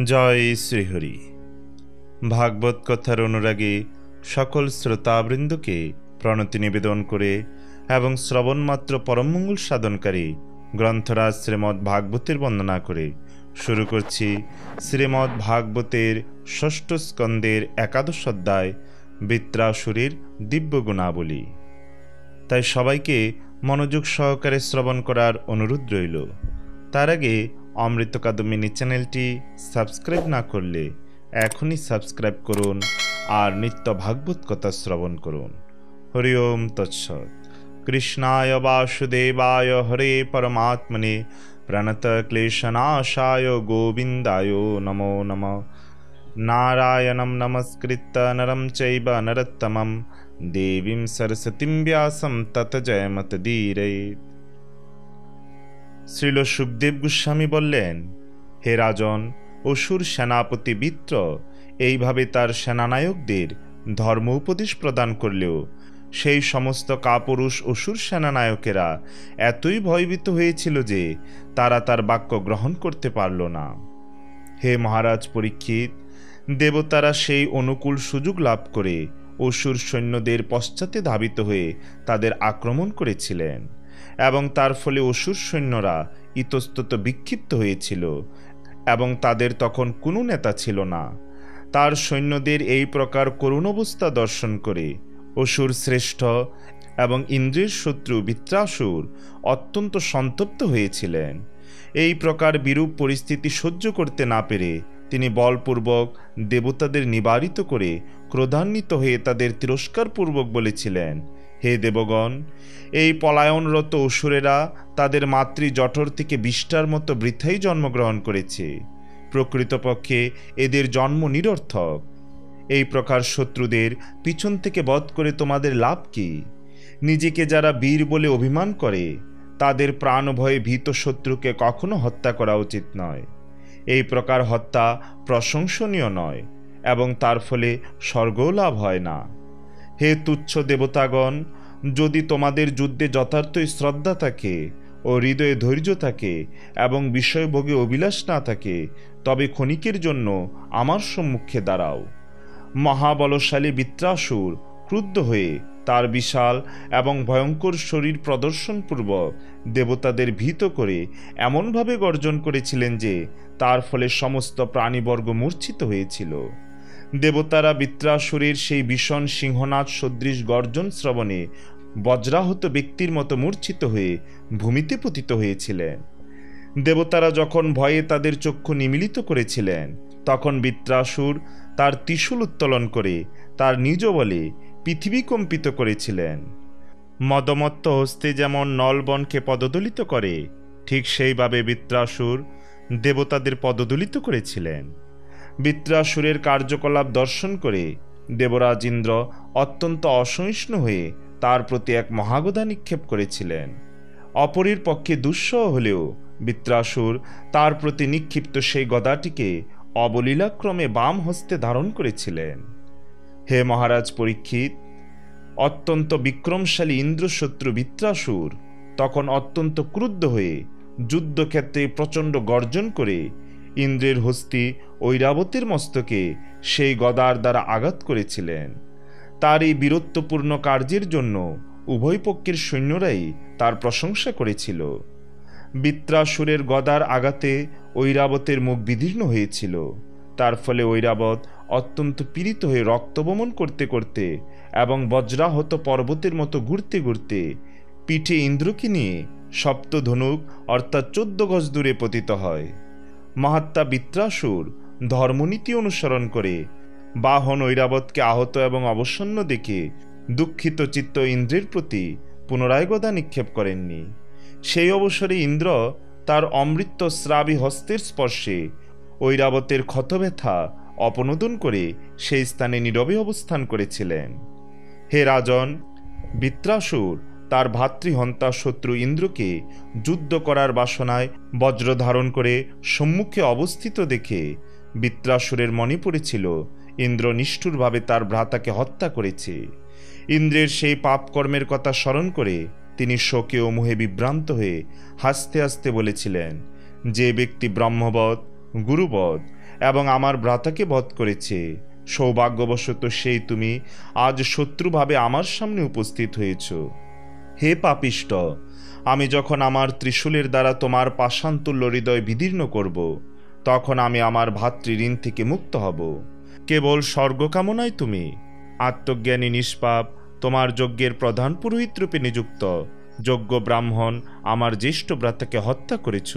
জয় শ্রীহরি। ভাগবত কথার অনুরাগী সকল শ্রোতাবৃন্দকে প্রণতি নিবেদন করে এবং শ্রবণমাত্র পরমমঙ্গল সাধনকারী গ্রন্থরাজ শ্রীমদ্ ভাগবতের বন্দনা করে শুরু করছি শ্রীমদ্ ভাগবতের ষষ্ঠ স্কন্দের একাদশ অধ্যায় বৃত্রাসুরের দিব্য গুণাবলী। তাই সবাইকে মনোযোগ সহকারে শ্রবণ করার অনুরোধ রইল। তার আগে অমৃত কাদম্বিনী চ্যানেলটি সাবস্ক্রাইব না করলে এখনই সাবস্ক্রাইব করুন আর নিত্য ভাগবত কথা শ্রবণ করুন। হরি ওম তৎসৎ। কৃষ্ণায় বাসুদেবায় হরে পরমাত্মনে প্রণত ক্লেশনাশায় গোবিন্দায় নমো নমঃ। নারায়ণং নমস্কৃত্য নরং চৈব নরোত্তমং দেবীং সরস্বতীং ব্যাসং ততো জয়মুদীরয়েৎ। শ্রীল সুখদেব গোস্বামী বললেন, হে রাজন, অসুর সেনাপতি বৃত্র এইভাবে তার সেনানায়কদের ধর্ম উপদেশ প্রদান করলেও সেই সমস্ত কাপুরুষ অসুর সেনানায়কেরা এতই ভয়ভীত হয়েছিল যে তারা তার বাক্য গ্রহণ করতে পারল না। হে মহারাজ পরীক্ষিত, দেবতারা সেই অনুকূল সুযোগ লাভ করে অসুর সৈন্যদের পশ্চাতে ধাবিত হয়ে তাদের আক্রমণ করেছিলেন এবং তার ফলে অসুর সৈন্যরা ইতস্তত বিক্ষিপ্ত হয়েছিল এবং তাদের তখন কোনো নেতা ছিল না। তার সৈন্যদের এই প্রকার করুণ অবস্থা দর্শন করে অসুর শ্রেষ্ঠ এবং ইন্দ্রের শত্রু বৃত্রাসুর অত্যন্ত সন্তপ্ত হয়েছিলেন। এই প্রকার বিরূপ পরিস্থিতি সহ্য করতে না পেরে তিনি বলপূর্বক দেবতাদের নিবারিত করে ক্রোধান্বিত হয়ে তাদের তিরস্কারপূর্বক বলেছিলেন, হে দেবগণ, এই পলায়নরত অসুরেরা তাদের মাতৃ জঠর থেকে বিষ্ঠার মতো বৃথাই জন্মগ্রহণ করেছে। প্রকৃতপক্ষে এদের জন্ম নিরর্থক। এই প্রকার শত্রুদের পিছন থেকে বধ করে তোমাদের লাভ কি? নিজেকে যারা বীর বলে অভিমান করে তাদের প্রাণ ভয়ে ভীত শত্রুকে কখনো হত্যা করা উচিত নয়। এই প্রকার হত্যা প্রশংসনীয় নয় এবং তার ফলে স্বর্গও লাভ হয় না। হে তুচ্ছ দেবতাগণ, যদি তোমাদের যুদ্ধে যথার্থই শ্রদ্ধা থাকে ও হৃদয়ে ধৈর্য থাকে এবং বিষয়ভোগে অভিলাষ না থাকে, তবে ক্ষণিকের জন্য আমার সম্মুখে দাঁড়াও। মহাবলশালী বৃত্রাসুর ক্রুদ্ধ হয়ে তার বিশাল এবং ভয়ঙ্কর শরীর প্রদর্শনপূর্বক দেবতাদের ভীত করে এমনভাবে গর্জন করেছিলেন যে তার ফলে সমস্ত প্রাণীবর্গ মূর্ছিত হয়েছিল। দেবতারা বৃত্রাসুরের সেই ভীষণ সিংহনাদ সদৃশ গর্জন শ্রবণে বজ্রাহত ব্যক্তির মতো মূর্ছিত হয়ে ভূমিতে পতিত হয়েছিলেন। দেবতারা যখন ভয়ে তাদের চক্ষু নিমীলিত করেছিলেন, তখন বৃত্রাসুর তার ত্রিশূল উত্তোলন করে তার নিজ বলে পৃথিবী কম্পিত করেছিলেন। মদমত্ত হস্তে যেমন নলবনকে পদদলিত করে, ঠিক সেইভাবে বৃত্রাসুর দেবতাদের পদদলিত করেছিলেন। বৃত্রাসুরের কার্যকলাপ দর্শন করে দেবরাজ ইন্দ্র অত্যন্ত অসহিষ্ণু হয়ে তার প্রতি এক মহাগদা নিক্ষেপ করেছিলেন। অপরের পক্ষে দুঃসহ হলেও বৃত্রাসুর তার প্রতি নিক্ষিপ্ত সেই গদাটিকে অবলীলাক্রমে বাম হস্তে ধারণ করেছিলেন। হে মহারাজ পরীক্ষিত, অত্যন্ত বিক্রমশালী ইন্দ্রশত্রু বৃত্রাসুর তখন অত্যন্ত ক্রুদ্ধ হয়ে যুদ্ধক্ষেত্রে প্রচণ্ড গর্জন করে ইন্দ্রের হস্তি ঐরাবতের মস্তকে সেই গদার দ্বারা আঘাত করেছিলেন। তার এই বীরত্বপূর্ণ কার্যের জন্য উভয় পক্ষের সৈন্যরাই তার প্রশংসা করেছিল। বৃত্রাসুরের গদার আঘাতে ঐরাবতের মুখ বিদীর্ণ হয়েছিল। তার ফলে ঐরাবত অত্যন্ত পীড়িত হয়ে রক্তবমন করতে করতে এবং বজ্রাহত পর্বতের মতো ঘুরতে ঘুরতে পিঠে ইন্দ্রকে নিয়ে সপ্তধনুক অর্থাৎ 14 গজ দূরে পতিত হয়। মহাত্মা বৃত্রাসুর ধর্মনীতি অনুসরণ করে বাহন ঐরাবতকে আহত এবং অবসন্ন দেখে দুঃখিত চিত্ত ইন্দ্রের প্রতি পুনরায় গদা নিক্ষেপ করেননি। সেই অবসরে ইন্দ্র তার অমৃত স্রাবী হস্তের স্পর্শে ঐরাবতের ক্ষতব্যথা অপনোদন করে সেই স্থানে নীরবে অবস্থান করেছিলেন। হে রাজন, বৃত্রাসুর তার ভাতৃহন্তা শত্রু ইন্দ্রকে যুদ্ধ করার বাসনায় বজ্র ধারণ করে সম্মুখে অবস্থিত দেখে বৃত্রাসুরের মনে পড়েছিল ইন্দ্র নিষ্ঠুরভাবে তার ভ্রাতাকে হত্যা করেছে। ইন্দ্রের সেই পাপকর্মের কথা স্মরণ করে তিনি শোকে ও মোহে বিভ্রান্ত হয়ে হাসতে হাসতে বলেছিলেন, যে ব্যক্তি ব্রহ্মবৎ, গুরুবৎ এবং আমার ভ্রাতাকে বধ করেছে। সৌভাগ্যবশত সেই তুমি আজ শত্রুভাবে আমার সামনে উপস্থিত হয়েছ। হে পাপিষ্ট, আমি যখন আমার ত্রিশূলের দ্বারা তোমার পাষাণতুল্য হৃদয় বিদীর্ণ করব, তখন আমি আমার ভাতৃঋণ থেকে মুক্ত হব। কেবল স্বর্গকামনায় তুমি, আত্মজ্ঞানী নিষ্পাপ, তোমার যজ্ঞের প্রধান পুরোহিত রূপে নিযুক্ত যোগ্য ব্রাহ্মণ আমার জ্যেষ্ঠ ভ্রাতাকে হত্যা করেছ।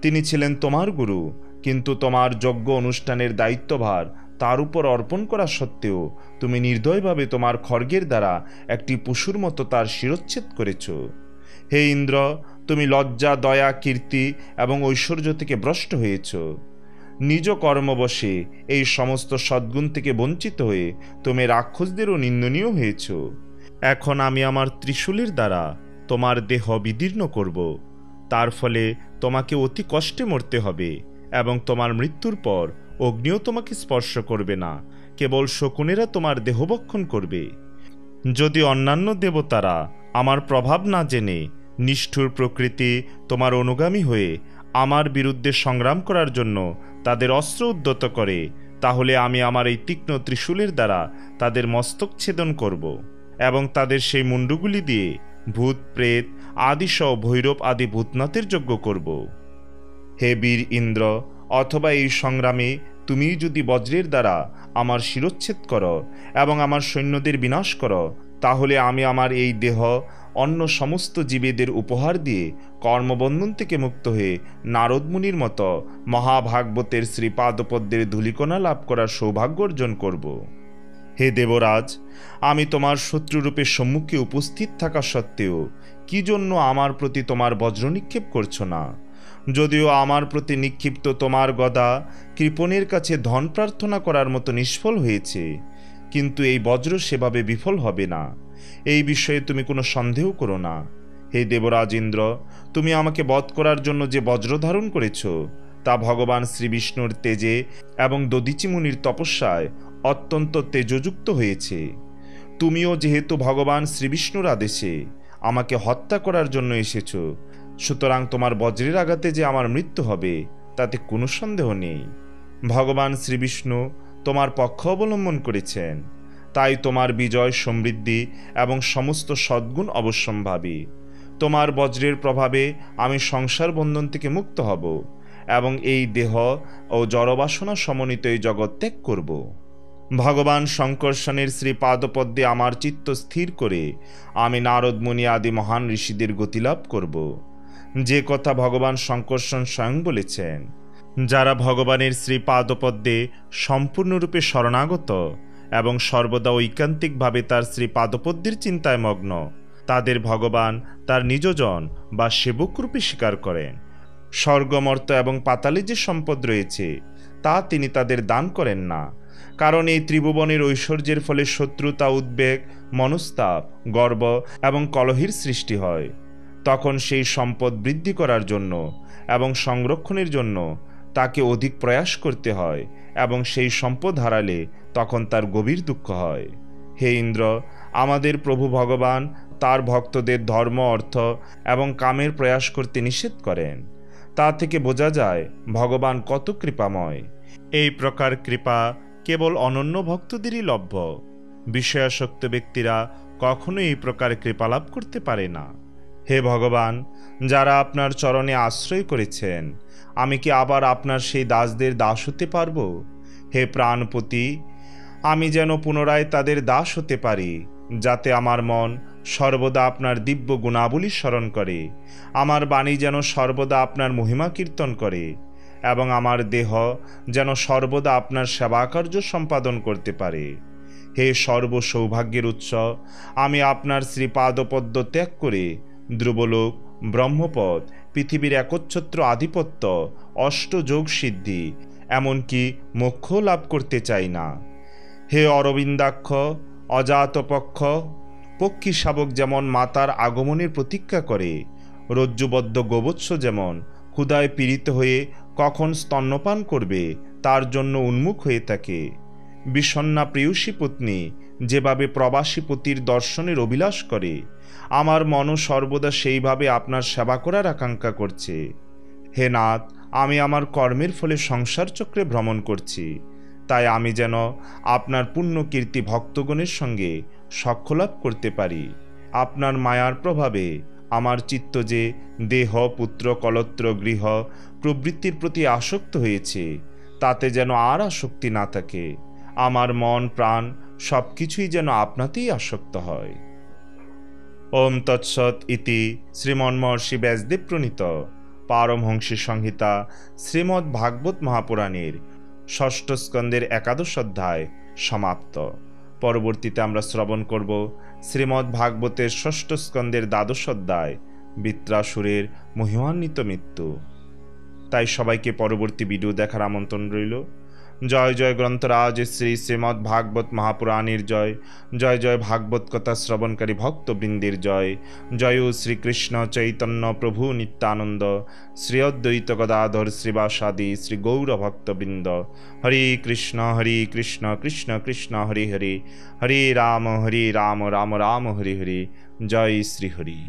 তিনি ছিলেন তোমার গুরু, কিন্তু তোমার যজ্ঞ অনুষ্ঠানের দায়িত্বভার তার উপর অর্পণ করা সত্ত্বেও তুমি নির্দয়ভাবে তোমার খড়গের দ্বারা একটি পশুর মতো তার শিরচ্ছেদ করেছ। হে ইন্দ্র, তুমি লজ্জা, দয়া, কীর্তি এবং ঐশ্বর্য থেকে ভ্রষ্ট হয়েছ। নিজ কর্মবশে এই সমস্ত সদ্গুণ থেকে বঞ্চিত হয়ে তুমি রাক্ষসদেরও নিন্দনীয় হয়েছ। এখন আমি আমার ত্রিশূলের দ্বারা তোমার দেহ বিদীর্ণ করব। তার ফলে তোমাকে অতি কষ্টে মরতে হবে এবং তোমার মৃত্যুর পর অগ্নিও তোমাকে স্পর্শ করবে না, কেবল শকুনেরা তোমার দেহভক্ষণ করবে। যদি অন্যান্য দেবতারা আমার প্রভাব না জেনে নিষ্ঠুর প্রকৃতি তোমার অনুগামী হয়ে আমার বিরুদ্ধে সংগ্রাম করার জন্য তাদের অস্ত্র উদ্যত করে, তাহলে আমি আমার এই তীক্ষ্ণ ত্রিশূলের দ্বারা তাদের মস্তক ছেদন করব এবং তাদের সেই মুন্ডুগুলি দিয়ে ভূত, প্রেত আদিসহ ভৈরব আদি ভূতনাথের যজ্ঞ করব। হে বীর ইন্দ্র, অথবা এই সংগ্রামে তুমি যদি বজ্রের দ্বারা আমার শিরচ্ছেদ করো এবং আমার সৈন্যদের বিনাশ করো, তাহলে আমি আমার এই দেহ অন্য সমস্ত জীবেদের উপহার দিয়ে কর্মবন্ধন থেকে মুক্ত হয়ে নারদমুনির মতো মহাভাগবতের শ্রীপাদপদ্মের ধূলিকণা লাভ করার সৌভাগ্য অর্জন করব। হে দেবরাজ, আমি তোমার শত্রুরূপে সম্মুখে উপস্থিত থাকা সত্ত্বেও কি জন্য আমার প্রতি তোমার বজ্র নিক্ষেপ করছো না? যদিও আমার প্রতি নিক্ষিপ্ত তোমার গদা কৃপণের কাছে ধন প্রার্থনা করার মতো নিষ্ফল হয়েছে, কিন্তু এই বজ্র সেভাবে বিফল হবে না, এই বিষয়ে তুমি কোনো সন্দেহ করো না। হে দেবরাজ ইন্দ্র, তুমি আমাকে বধ করার জন্য যে বজ্র ধারণ করেছ তা ভগবান শ্রীবিষ্ণুর তেজে এবং দদিচি মুনির তপস্যায় অত্যন্ত তেজযুক্ত হয়েছে। তুমিও যেহেতু ভগবান শ্রীবিষ্ণুর আদেশে আমাকে হত্যা করার জন্য এসেছ, সুতরাং তোমার বজ্রের আঘাতে যে আমার মৃত্যু হবে তাতে কোনো সন্দেহ নেই। ভগবান শ্রীবিষ্ণু তোমার পক্ষ অবলম্বন করেছেন, তাই তোমার বিজয়, সমৃদ্ধি এবং সমস্ত সদ্গুণ অবশ্যম্ভাবী। তোমার বজ্রের প্রভাবে আমি সংসার বন্ধন থেকে মুক্ত হব এবং এই দেহ ও জড়বাসনা সমন্বিত এই জগৎ ত্যাগ করব। ভগবান শঙ্কর্ষণের শ্রী পাদপদ্মে আমার চিত্ত স্থির করে আমি নারদ মুনি আদি মহান ঋষিদের গতিলাভ করব, যে কথা ভগবান শঙ্কর্ষণ স্বয়ং বলেছেন। যারা ভগবানের শ্রী পাদপদ্মে সম্পূর্ণরূপে শরণাগত এবং সর্বদা ঐকান্তিকভাবে তার শ্রী পাদপদ্মের চিন্তায় মগ্ন, তাদের ভগবান তার নিজজন বা সেবকরূপে স্বীকার করেন। স্বর্গমর্ত এবং পাতালে যে সম্পদ রয়েছে তা তিনি তাদের দান করেন না, কারণ এই ত্রিভুবনের ঐশ্বর্যের ফলে শত্রুতা, উদ্বেগ, মনস্তাপ, গর্ব এবং কলহের সৃষ্টি হয়। তখন সেই সম্পদ বৃদ্ধি করার জন্য এবং সংরক্ষণের জন্য তাকে অধিক প্রয়াস করতে হয় এবং সেই সম্পদ হারালে তখন তার গভীর দুঃখ হয়। হে ইন্দ্র, আমাদের প্রভু ভগবান তার ভক্তদের ধর্ম, অর্থ এবং কামের প্রয়াস করতে নিষেধ করেন। তা থেকে বোঝা যায় ভগবান কত কৃপাময়। এই প্রকার কৃপা কেবল অনন্য ভক্তদেরই লভ্য। বিষয়াসক্ত ব্যক্তিরা কখনো এই প্রকার কৃপা লাভ করতে পারে না। হে ভগবান, যারা আপনার চরণে আশ্রয় করেছেন, আমি কি আবার আপনার সেই দাসদের দাস হতে পারব? হে প্রাণপতি, আমি যেন পুনরায় তাদের দাস হতে পারি, যাতে আমার মন সর্বদা আপনার দিব্য গুণাবলী স্মরণ করে, আমার বাণী যেন সর্বদা আপনার মহিমা কীর্তন করে এবং আমার দেহ যেন সর্বদা আপনার সেবাকার্য সম্পাদন করতে পারে। হে সর্ব সৌভাগ্যের উৎস, আমি আপনার শ্রীপাদপদ্ম ত্যাগ করে ধ্রুবলোক, ব্রহ্মপদ, পৃথিবীর একচ্ছত্র আধিপত্য, অষ্টযোগ সিদ্ধি, এমনকি মোক্ষ লাভ করতে চাই না। হে অরবিন্দাক্ষ, অজাতপক্ষ, পক্ষী শাবক যেমন মাতার আগমনের প্রতীক্ষা করে, রজ্জুবদ্ধ গোবৎস যেমন ক্ষুধায় পীড়িত হয়ে কখন স্তন্যপান করবে তার জন্য উন্মুখ হয়ে থাকে, বিষণ্ণা প্রেয়সী পত্নী যেভাবে প্রবাসী পতির দর্শনের অভিলাষ করে, আমার মনও সর্বদা সেইভাবে আপনার সেবা করার আকাঙ্ক্ষা করছে। হে নাথ, আমি আমার কর্মের ফলে সংসার চক্রে ভ্রমণ করছি, তাই আমি যেন আপনার পুণ্য কীর্তি ভক্তগণের সঙ্গে সখ্যলাভ করতে পারি। আপনার মায়ার প্রভাবে আমার চিত্ত যে দেহ, পুত্র, কলত্র, গৃহ প্রবৃত্তির প্রতি আসক্ত হয়েছে, তাতে যেন আর আসক্তি না থাকে। আমার মন প্রাণ সব কিছুই যেন আপনাতেই আসক্ত হয়। ওম তৎসৎ ইতি শ্রীমন্মহর্ষি ব্যাসদেব প্রণীত পারমহংসী সংহিতা শ্রীমদ্ ভাগবত মহাপুরাণের ষষ্ঠ স্কন্দের একাদশ অধ্যায় সমাপ্ত। পরবর্তীতে আমরা শ্রবণ করব শ্রীমদ্ ভাগবতের ষষ্ঠ স্কন্দের দ্বাদশ অধ্যায় বৃত্রাসুরের মহিমান্বিত মৃত্যু। তাই সবাইকে পরবর্তী ভিডিও দেখার আমন্ত্রণ রইল। জয় জয় গ্রন্থরাজ শ্রী শ্রীমদ্ ভাগবত মহাপুরাণের জয়। জয় জয় ভাগবত কথা শ্রবণকারী ভক্তবৃন্দের জয়। জয় শ্রীকৃষ্ণ চৈতন্য প্রভু নিত্যানন্দ শ্রী অদ্বৈত গদাধর শ্রীবাসাদি শ্রী গৌর ভক্তবৃন্দ। হরে কৃষ্ণ কৃষ্ণ কৃষ্ণ হরে হরে, হরে রাম রাম রাম হরে হরে। জয় শ্রী হরি।